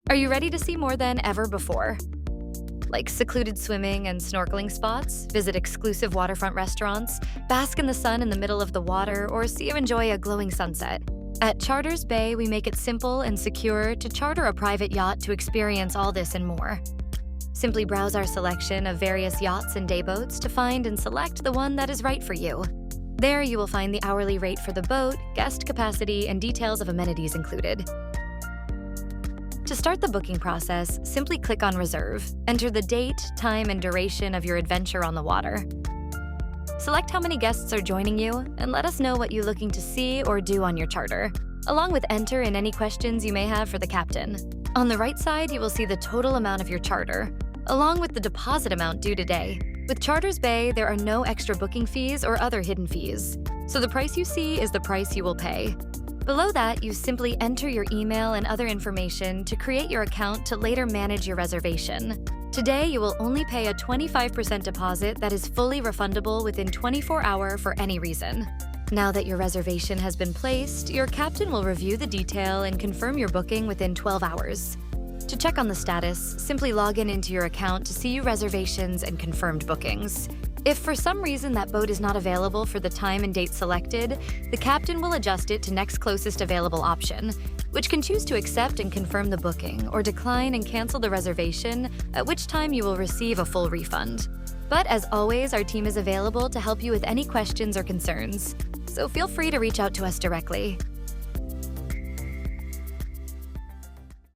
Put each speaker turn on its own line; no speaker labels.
Are you ready to see more than ever before? Like secluded swimming and snorkeling spots, visit exclusive waterfront restaurants, bask in the sun in the middle of the water, or see or enjoy a glowing sunset. At Charters Bay, we make it simple and secure to charter a private yacht to experience all this and more. Simply browse our selection of various yachts and dayboats to find and select the one that is right for you. There you will find the hourly rate for the boat, guest capacity, and details of amenities included. To start the booking process, simply click on Reserve. Enter the date, time, and duration of your adventure on the water. Select how many guests are joining you, and let us know what you're looking to see or do on your charter, along with enter in any questions you may have for the captain. On the right side, you will see the total amount of your charter, along with the deposit amount due today. With Charters Bay, there are no extra booking fees or other hidden fees, so the price you see is the price you will pay. Below that, you simply enter your email and other information to create your account to later manage your reservation. Today, you will only pay a 25% deposit that is fully refundable within 24 hours for any reason. Now that your reservation has been placed, your captain will review the detail and confirm your booking within 12 hours. To check on the status, simply log into your account to see your reservations and confirmed bookings. If for some reason that boat is not available for the time and date selected, the captain will adjust it to next closest available option, which can choose to accept and confirm the booking or decline and cancel the reservation, at which time you will receive a full refund. But as always, our team is available to help you with any questions or concerns, so feel free to reach out to us directly.